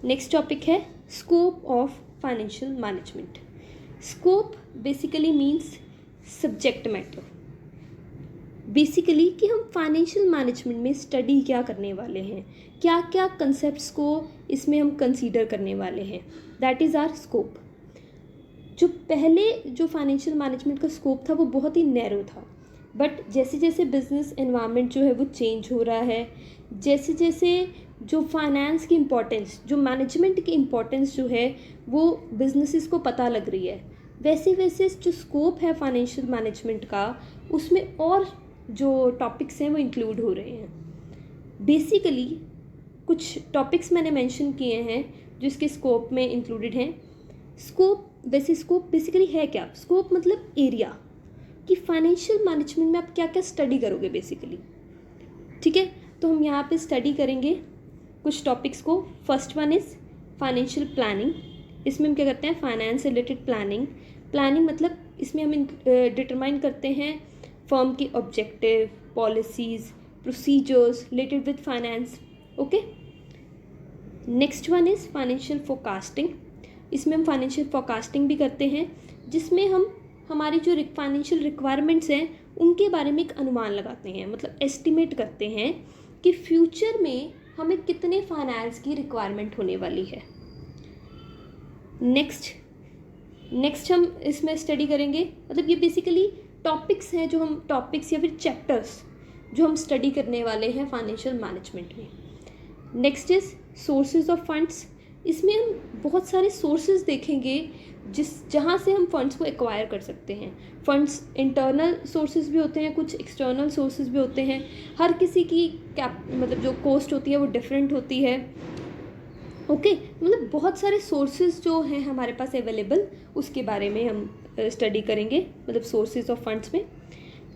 Next topic है scope of financial management. Scope basically means subject matter, basically कि हम financial management में study क्या करने वाले हैं, क्या क्या कंसेप्ट्स को इसमें हम कंसीडर करने वाले हैं, दैट इज़ आवर स्कोप। जो पहले जो फाइनेंशियल मैनेजमेंट का स्कोप था वो बहुत ही नैरो था, बट जैसे जैसे बिजनेस एनवायरनमेंट जो है वो चेंज हो रहा है, जैसे जैसे जो फाइनेंस की इम्पोर्टेंस, जो मैनेजमेंट की इम्पोर्टेंस जो है वो बिजनेसेस को पता लग रही है, वैसे वैसे जो स्कोप है फाइनेंशियल मैनेजमेंट का उसमें और जो टॉपिक्स हैं वो इंक्लूड हो रहे हैं। बेसिकली कुछ टॉपिक्स मैंने मेंशन किए हैं जो इसके स्कोप में इंक्लूडेड हैं। स्कोप बेसिकली है क्या? स्कोप मतलब एरिया, कि फाइनेंशियल मैनेजमेंट में आप क्या क्या स्टडी करोगे बेसिकली। ठीक है, तो हम यहाँ पे स्टडी करेंगे कुछ टॉपिक्स को। First one is financial planning. इसमें हम क्या करते हैं, फाइनेंस से रिलेटेड प्लानिंग मतलब इसमें हम डिटरमाइन करते हैं फर्म की objective, policies, procedures related with finance. Okay, next one is financial forecasting. इसमें हम फाइनेंशियल फोरकास्टिंग भी करते हैं, जिसमें हम हमारी जो फाइनेंशियल रिक्वायरमेंट्स हैं उनके बारे में एक अनुमान लगाते हैं, मतलब एस्टिमेट करते हैं कि फ्यूचर में हमें कितने फाइनेंस की रिक्वायरमेंट होने वाली है। नेक्स्ट हम इसमें स्टडी करेंगे, मतलब ये बेसिकली टॉपिक्स हैं जो हम टॉपिक्स या फिर चैप्टर्स जो हम स्टडी करने वाले हैं फाइनेंशियल मैनेजमेंट में। Next is sources of funds. इसमें हम बहुत सारे सोर्सेज देखेंगे जहाँ से हम फंड्स को एक्वायर कर सकते हैं। फंड्स इंटरनल सोर्सेज भी होते हैं, कुछ एक्सटर्नल सोर्सेज भी होते हैं। हर किसी की मतलब जो कॉस्ट होती है वो डिफरेंट होती है। ओके, मतलब बहुत सारे सोर्सेज जो हैं हमारे पास अवेलेबल, उसके बारे में हम स्टडी करेंगे, मतलब सोर्सेज ऑफ फंड्स में।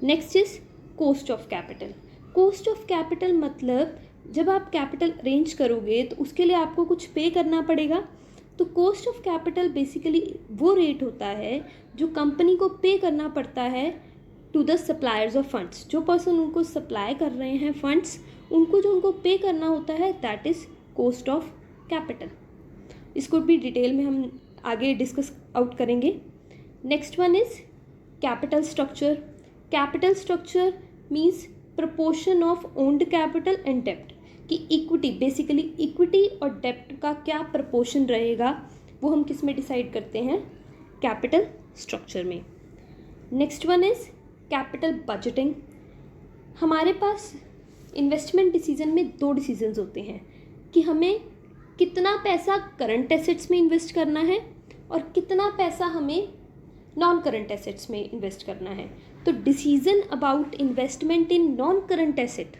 Next is cost of capital. Cost of capital मतलब जब आप कैपिटल अरेंज करोगे तो उसके लिए आपको कुछ पे करना पड़ेगा। तो कॉस्ट ऑफ कैपिटल बेसिकली वो रेट होता है जो कंपनी को पे करना पड़ता है to the suppliers of funds. जो पर्सन उनको सप्लाई कर रहे हैं फंड्स, उनको जो उनको पे करना होता है, that is cost of capital. इसको भी डिटेल में हम आगे डिस्कस आउट करेंगे। Next one is capital structure. Capital structure means proportion of owned capital and डेप्ट, कि इक्विटी, बेसिकली इक्विटी और डेप्ट का क्या प्रपोर्शन रहेगा वो हम किस में डिसाइड करते हैं, कैपिटल स्ट्रक्चर में। Next one is capital budgeting. हमारे पास इन्वेस्टमेंट डिसीजन में 2 डिसीजंस होते हैं कि हमें कितना पैसा करंट एसेट्स में इन्वेस्ट करना है और कितना पैसा हमें नॉन करंट एसेट्स में इन्वेस्ट करना है। तो decision about investment in non current asset,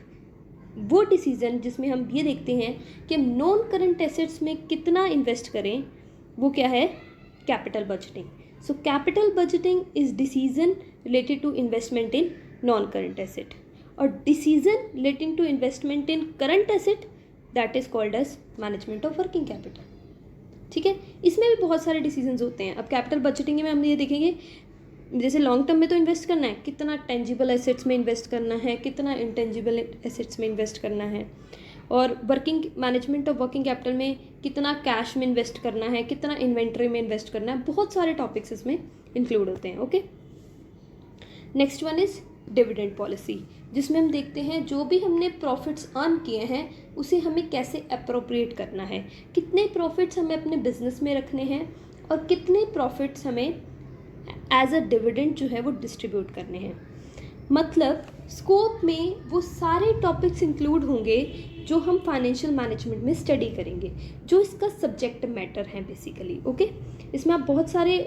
वो डिसीजन जिसमें हम ये देखते हैं कि हम नॉन करंट एसेट्स में कितना इन्वेस्ट करें, वो क्या है, capital budgeting. So capital budgeting is decision related to investment in non current asset, और decision relating to investment in current asset that is called as management of working capital. ठीक है, इसमें भी बहुत सारे डिसीजंस होते हैं। अब कैपिटल बजटिंग में हम ये देखेंगे, जैसे लॉन्ग टर्म में तो इन्वेस्ट करना है, कितना टेंजिबल एसेट्स में इन्वेस्ट करना है, कितना इंटेंजिबल एसेट्स में इन्वेस्ट करना है, और working management of working capital में कितना कैश में इन्वेस्ट करना है, कितना इन्वेंट्री में इन्वेस्ट करना है। बहुत सारे टॉपिक्स इसमें इंक्लूड होते हैं। Okay, next one is dividend policy, जिसमें हम देखते हैं जो भी हमने प्रॉफिट्स अर्न किए हैं उसे हमें कैसे अप्रोप्रिएट करना है, कितने प्रॉफिट्स हमें अपने बिजनेस में रखने हैं और कितने प्रॉफिट्स हमें एज अ डिविडेंड जो है वो डिस्ट्रीब्यूट करने हैं। मतलब स्कोप में वो सारे टॉपिक्स इंक्लूड होंगे जो हम फाइनेंशियल मैनेजमेंट में स्टडी करेंगे, जो इसका सब्जेक्ट मैटर है बेसिकली। ओके, इसमें आप बहुत सारे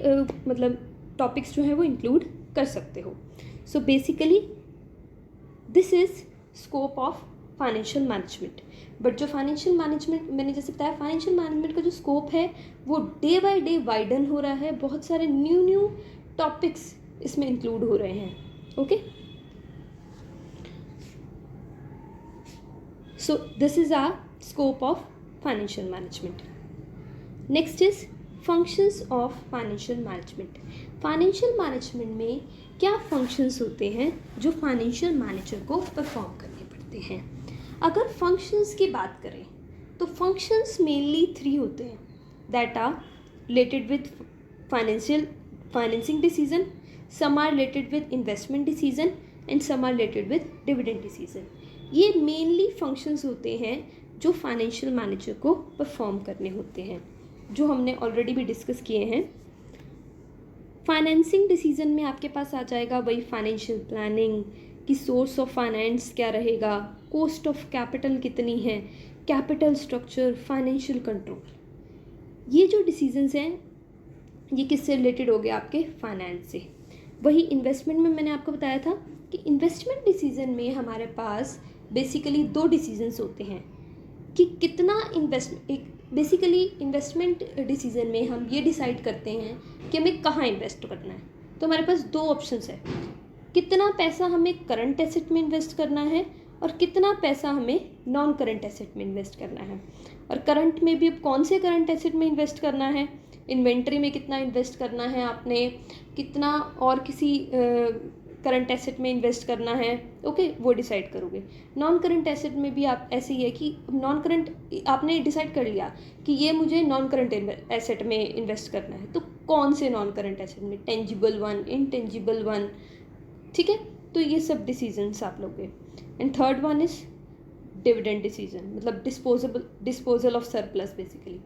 मतलब टॉपिक्स जो हैं वो इंक्लूड कर सकते हो। So basically this is scope of financial management. But जो फाइनेंशियल मैनेजमेंट, मैंने जैसे बताया, फाइनेंशियल मैनेजमेंट का जो स्कोप है वो डे बाय डे वाइडन हो रहा है। बहुत सारे न्यू टॉपिक्स इसमें इंक्लूड हो रहे हैं। Okay, so this is our scope of financial management. Next is functions of financial management. Financial management में क्या फंक्शंस होते हैं जो फाइनेंशियल मैनेजर को परफॉर्म करने पड़ते हैं। अगर फंक्शंस की बात करें तो फंक्शंस मेनली 3 होते हैं, that are related with financing decision, some are related with investment decision and some are related with dividend decision. ये मेनली फंक्शंस होते हैं जो फाइनेंशियल मैनेजर को परफॉर्म करने होते हैं, जो हमने ऑलरेडी भी डिस्कस किए हैं। फाइनेंसिंग डिसीजन में आपके पास आ जाएगा वही फाइनेंशियल प्लानिंग कि सोर्स ऑफ फाइनेंस क्या रहेगा, कॉस्ट ऑफ कैपिटल कितनी है, कैपिटल स्ट्रक्चर, फाइनेंशियल कंट्रोल। ये जो डिसीजंस हैं ये किससे रिलेटेड हो गए, आपके फाइनेंस से। वही इन्वेस्टमेंट में मैंने आपको बताया था कि इन्वेस्टमेंट डिसीजन में हमारे पास बेसिकली 2 डिसीजंस होते हैं कि कितना बेसिकली इन्वेस्टमेंट डिसीजन में हम ये डिसाइड करते हैं कि हमें कहाँ इन्वेस्ट करना है। तो हमारे पास 2 ऑप्शंस है, कितना पैसा हमें करंट एसेट में इन्वेस्ट करना है और कितना पैसा हमें नॉन करंट एसेट में इन्वेस्ट करना है। और करंट में भी अब कौन से करंट एसेट में इन्वेस्ट करना है, इन्वेंट्री में कितना इन्वेस्ट करना है आपने, कितना और किसी करंट एसेट में इन्वेस्ट करना है, ओके, वो डिसाइड करोगे। नॉन करंट एसेट में भी आप ऐसे ही है कि नॉन करंट आपने डिसाइड कर लिया कि ये मुझे नॉन करंट एसेट में इन्वेस्ट करना है, तो कौन से नॉन करंट एसेट में, टेंजिबल वन, इनटेंजिबल वन, ठीक है। तो ये सब डिसीजंस आप लोगे। And third one is dividend decision, मतलब डिस्पोजल ऑफ सरप्लस बेसिकली,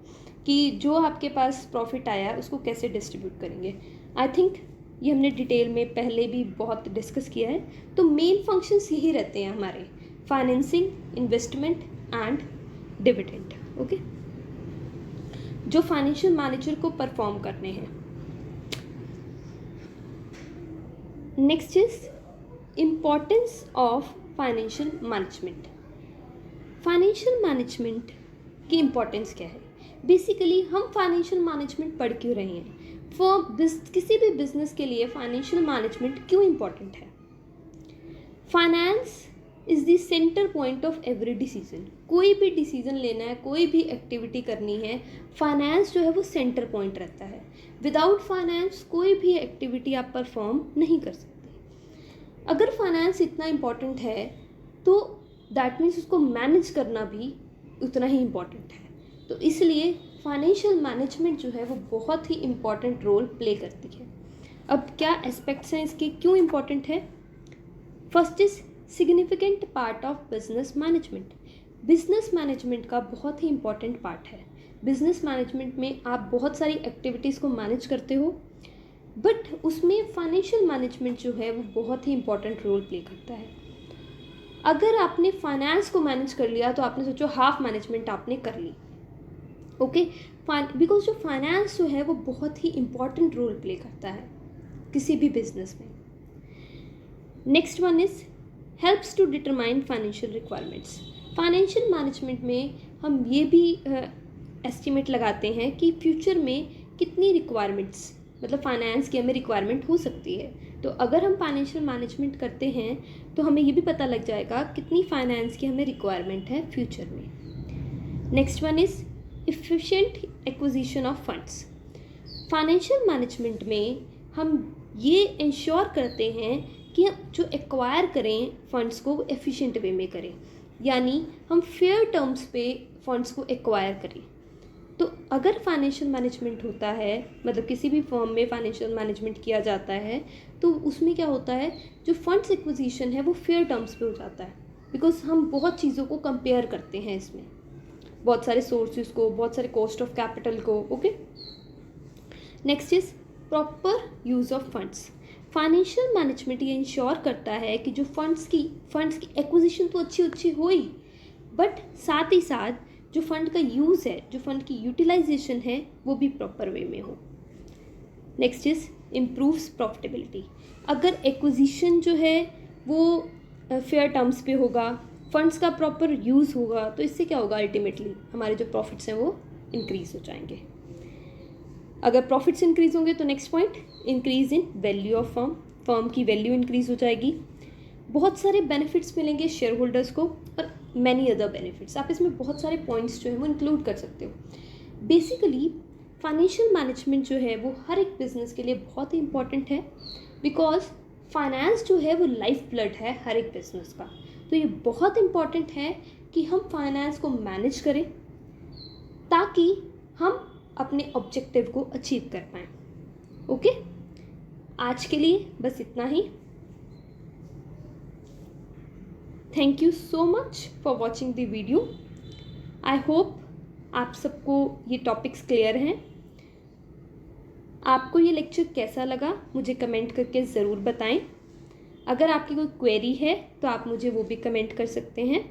कि जो आपके पास प्रॉफिट आया उसको कैसे डिस्ट्रीब्यूट करेंगे। आई थिंक ये हमने डिटेल में पहले भी बहुत डिस्कस किया है। तो मेन फंक्शंस यही रहते हैं हमारे, financing, investment and dividend, okay, जो फाइनेंशियल मैनेजर को परफॉर्म करने हैं। Next is importance of financial management. Financial management की इम्पोर्टेंस क्या है? बेसिकली हम फाइनेंशियल मैनेजमेंट पढ़ क्यों रहे हैं? किसी भी बिजनेस के लिए फाइनेंशियल मैनेजमेंट क्यों इम्पॉर्टेंट है? Finance is the centre point of every decision. कोई भी डिसीजन लेना है, कोई भी एक्टिविटी करनी है, फाइनेंस जो है वो सेंटर पॉइंट रहता है। विदाउट फाइनेंस कोई भी एक्टिविटी आप परफॉर्म नहीं कर सकते। अगर फाइनेंस इतना इम्पॉर्टेंट है तो दैट मीन्स उसको मैनेज करना भी उतना ही इम्पॉर्टेंट है। तो इसलिए फाइनेंशियल मैनेजमेंट जो है वो बहुत ही इम्पॉर्टेंट रोल प्ले करती है। अब क्या एस्पेक्ट्स हैं इसके, क्यों इम्पॉर्टेंट है? First is significant part of business management. Business management का बहुत ही इम्पॉर्टेंट पार्ट है। बिजनेस मैनेजमेंट में आप बहुत सारी एक्टिविटीज़ को मैनेज करते हो, बट उसमें फाइनेंशियल मैनेजमेंट जो है वो बहुत ही इम्पॉर्टेंट रोल प्ले करता है। अगर आपने फाइनेंस को मैनेज कर लिया तो आपने सोचो हाफ मैनेजमेंट आपने कर ली, ओके, बिकॉज जो फाइनेंस जो है वो बहुत ही इम्पॉर्टेंट रोल प्ले करता है किसी भी बिजनेस में। Next one is helps to determine financial requirements. Financial management में हम ये भी एस्टिमेट लगाते हैं कि फ्यूचर में कितनी रिक्वायरमेंट्स, मतलब फाइनेंस की हमें रिक्वायरमेंट हो सकती है। तो अगर हम फाइनेंशियल मैनेजमेंट करते हैं तो हमें ये भी पता लग जाएगा कितनी फाइनेंस की हमें रिक्वायरमेंट है फ्यूचर में। Next one is efficient acquisition of funds. Financial management में हम ये इंश्योर करते हैं कि हम जो एक्वायर करें फंड्स को एफिशिएंट वे में करें, यानी हम फेयर टर्म्स पे फंड्स को एक्वायर करें। तो अगर फाइनेंशियल मैनेजमेंट होता है, मतलब किसी भी फर्म में फाइनेंशियल मैनेजमेंट किया जाता है, तो उसमें क्या होता है, जो फंड्स एक्विजिशन है वो फेयर टर्म्स पे हो जाता है, बिकॉज हम बहुत चीज़ों को कंपेयर करते हैं इसमें, बहुत सारे सोर्सेज को, बहुत सारे कॉस्ट ऑफ कैपिटल को, okay. Next is proper use of funds. Financial management ये इंश्योर करता है कि जो फंड्स की एक्विजिशन तो अच्छी हो ही, बट साथ ही साथ जो फंड का यूज़ है, जो फंड की यूटिलाइजेशन है, वो भी प्रॉपर वे में हो। Next is improves profitability. अगर एक्विजिशन जो है वो फेयर टर्म्स पे होगा, फंड्स का प्रॉपर यूज़ होगा, तो इससे क्या होगा, अल्टीमेटली हमारे जो प्रॉफिट्स हैं वो इंक्रीज हो जाएंगे। अगर प्रॉफिट्स इंक्रीज होंगे तो next point, increase in value of firm की वैल्यू इंक्रीज हो जाएगी। बहुत सारे बेनिफिट्स मिलेंगे शेयर होल्डर्स को और मैनी अदर बेनिफिट्स। आप इसमें बहुत सारे पॉइंट्स जो है वो इंक्लूड कर सकते हो। बेसिकली फाइनेंशियल मैनेजमेंट जो है वो हर एक बिजनेस के लिए बहुत ही इंपॉर्टेंट है, बिकॉज फाइनेंस जो है वो लाइफ ब्लड है हर एक बिजनेस का। तो ये बहुत इंपॉर्टेंट है कि हम फाइनेंस को मैनेज करें, ताकि हम अपने ऑब्जेक्टिव को अचीव कर पाएँ। ओके, आज के लिए बस इतना ही। Thank you so much for watching the video. I hope आप सबको ये टॉपिक्स क्लियर हैं। आपको ये लेक्चर कैसा लगा मुझे कमेंट करके ज़रूर बताएं। अगर आपकी कोई क्वेरी है तो आप मुझे वो भी कमेंट कर सकते हैं।